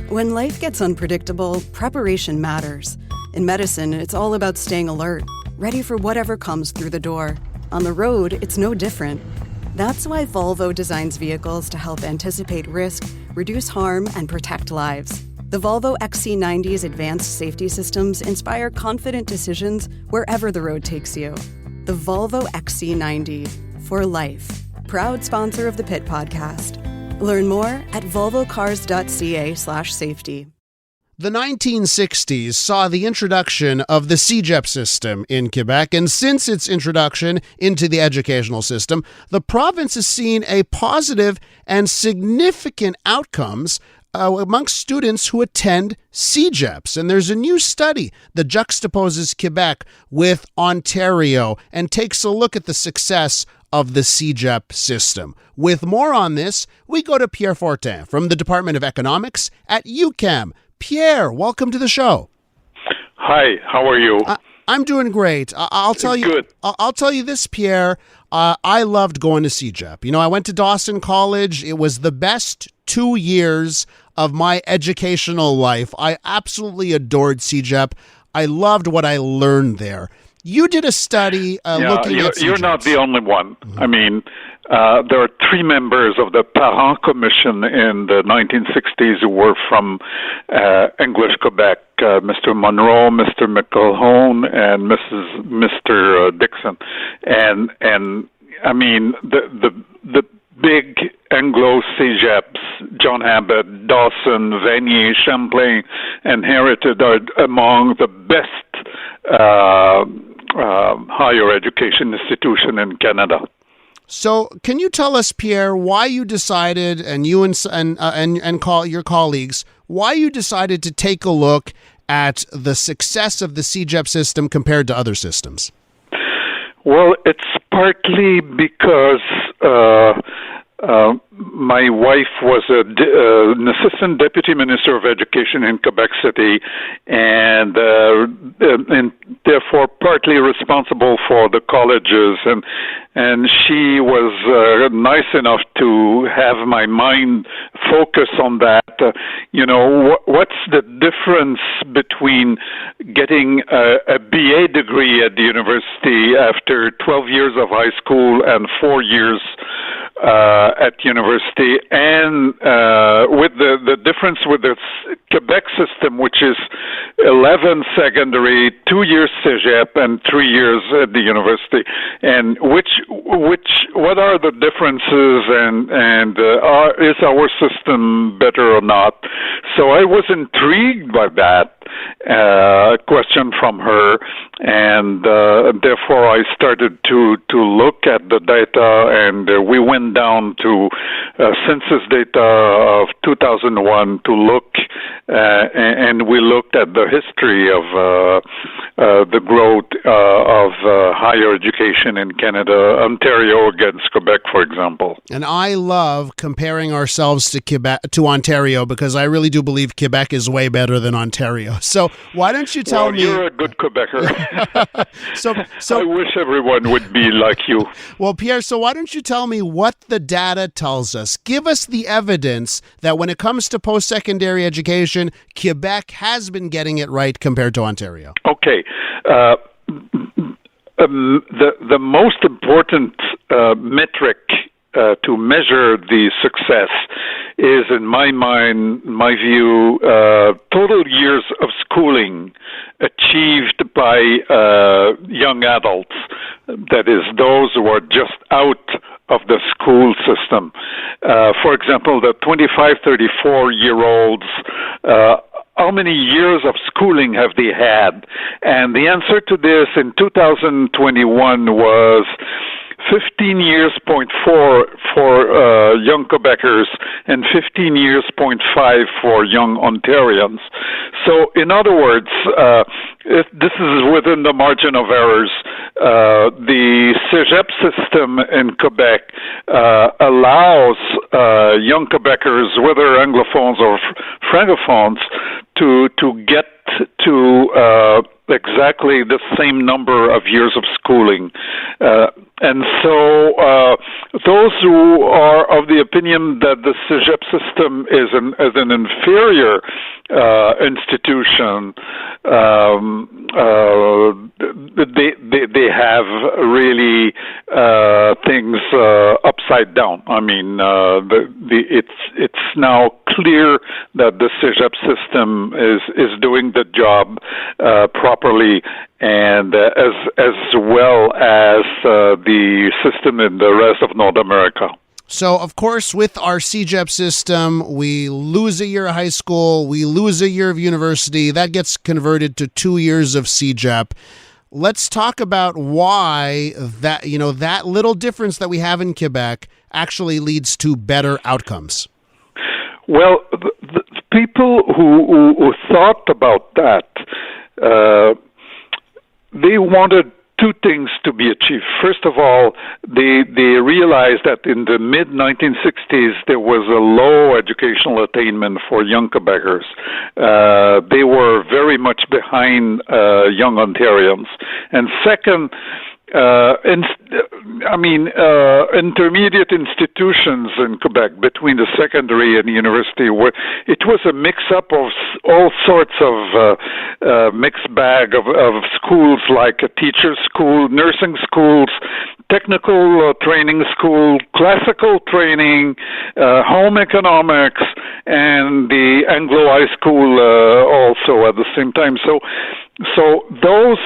When life gets unpredictable, preparation matters. In medicine, it's all about staying alert, ready for whatever comes through the door. On the road, it's no different. That's why Volvo designs vehicles to help anticipate risk, reduce harm, and protect lives. The Volvo XC90's advanced safety systems inspire confident decisions wherever the road takes you. The Volvo XC90, for life. Proud sponsor of the Pit Podcast. Learn more at volvocars.ca/safety. The 1960s saw the introduction of the CEGEPS system in Quebec, and since its introduction into the educational system, the province has seen a positive and significant outcomes amongst students who attend CEGEPS. And there's a new study that juxtaposes Quebec with Ontario and takes a look at the success of the CEGEP system. With more on this, we go to Pierre Fortin from the Department of Economics at UQAM. Pierre, welcome to the show. Hi, how are you? I'm doing great. I'll tell you. Good. I'll tell you this, Pierre. I loved going to CEGEP. You know, I went to Dawson College. It was the best 2 years of my educational life. I absolutely adored CEGEP. I loved what I learned there. You did a study looking at CEGEPS. You're not the only one. Mm-hmm. I mean, there are 3 members of the Parents Commission in the 1960s who were from English Quebec, Mr. Monroe, Mr. McElhone, and Mr. Dixon. And I mean, the big Anglo CEGEPS, John Abbott, Dawson, Vanier, Champlain, and Heritage are among the best higher education institution in Canada. So, can you tell us, Pierre, why you decided, and you and call your colleagues, why you decided to take a look at the success of the CEGEP system compared to other systems? Well, it's partly because my wife was an assistant deputy minister of education in Quebec City, and therefore partly responsible for the colleges, and she was nice enough to have my mind focus on that. What's the difference between getting a BA degree at the university after 12 years of high school and 4 years at university, and with the difference with the Quebec system, which is 11 secondary, 2 years CEGEP, and 3 years at the university, and what are the differences, and is our system better or not? So I was intrigued by that question from her, and therefore I started to look at the data, and we went down to census data of 2001 to look, and we looked at the history of the growth of higher education in Canada, Ontario against Quebec, for example. And I love comparing ourselves to Ontario, because I really do believe Quebec is way better than Ontario. So why don't you tell me? You're a good Quebecer. so I wish everyone would be like you. Well, Pierre, so why don't you tell me what the data tells us? Give us the evidence that when it comes to post-secondary education, Quebec has been getting it right compared to Ontario. Okay. The most important metric to measure the success is, in my view, total years of schooling achieved by young adults. That is, those who are just out of the school system. For example, the 25, 34-year-olds, how many years of schooling have they had? And the answer to this in 2021 was 15 years, 0.4 for young Quebecers and 15 years, 0.5 for young Ontarians. So, in other words, this is within the margin of errors. The CEGEP system in Quebec allows young Quebecers, whether Anglophones or Francophones, to get to exactly the same number of years of schooling. And so those who are of the opinion that the CEGEPS system is an inferior institution, they have really things upside down. I mean, it's now clear that the CEGEPS system is doing the job properly, and as well as the system in the rest of North America. So, of course, with our CEGEP system, we lose a year of high school, we lose a year of university. That gets converted to 2 years of CEGEP. Let's talk about why that little difference that we have in Quebec actually leads to better outcomes. Well, the people who thought about that, they wanted two things to be achieved. First of all, they realized that in the mid-1960s there was a low educational attainment for young Quebecers. They were very much behind young Ontarians. And second, intermediate institutions in Quebec between the secondary and the university, where it was a mix-up of all sorts of mixed bag of schools, like a teacher's school, nursing schools, technical training school, classical training, home economics, and the Anglo High School also at the same time. So those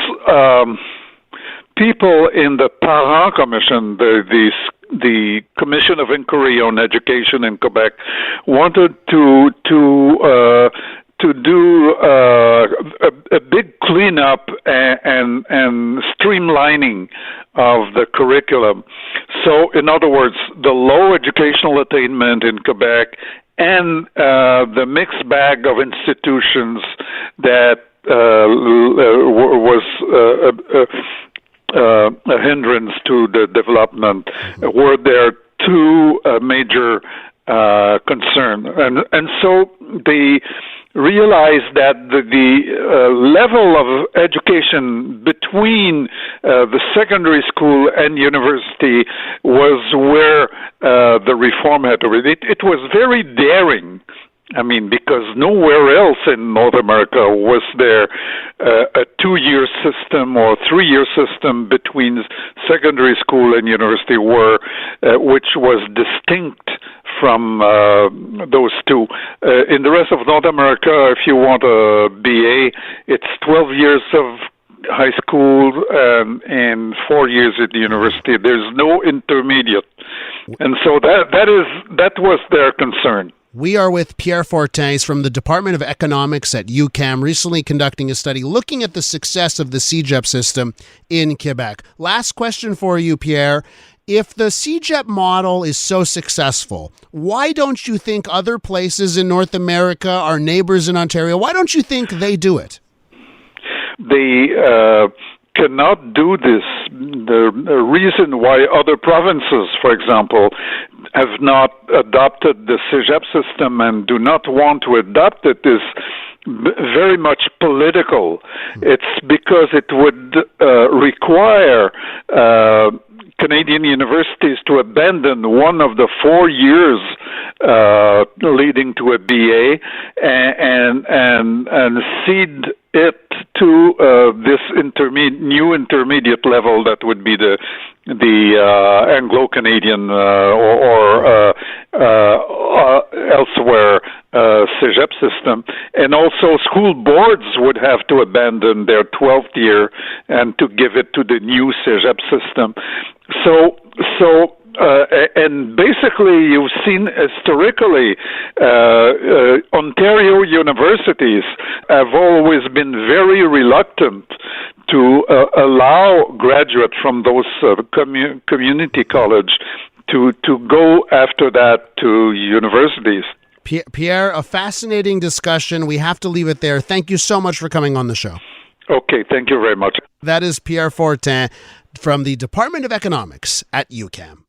people in the Parent Commission, the Commission of Inquiry on Education in Quebec, wanted to do a big cleanup and streamlining of the curriculum. So, in other words, the low educational attainment in Quebec and the mixed bag of institutions that was a hindrance to the development were their two major concern. And so they realized that the level of education between the secondary school and university was where the reform had to be. It was very daring. I mean, because nowhere else in North America was there a 2-year system or 3-year system between secondary school and university, which was distinct from those two. In the rest of North America, if you want a BA, it's 12 years of high school and 4 years at the university. There's no intermediate, and so that was their concern. We are with Pierre Fortin from the Department of Economics at UQAM, recently conducting a study looking at the success of the CEGEP system in Quebec. Last question for you, Pierre. If the CEGEP model is so successful, why don't you think other places in North America, our neighbors in Ontario, why don't you think they do it? They cannot do this. The reason why other provinces, for example, have not adopted the CEGEP system and do not want to adopt it is very much political. It's because it would require Canadian universities to abandon one of the 4 years leading to a BA and cede it to this new intermediate level that would be the Anglo-Canadian or elsewhere CEGEP system. And also school boards would have to abandon their 12th year and to give it to the new CEGEP system. So and basically, you've seen historically, Ontario universities have always been very reluctant to allow graduates from those community college to go after that to universities. Pierre, a fascinating discussion. We have to leave it there. Thank you so much for coming on the show. Okay, thank you very much. That is Pierre Fortin from the Department of Economics at UQAM.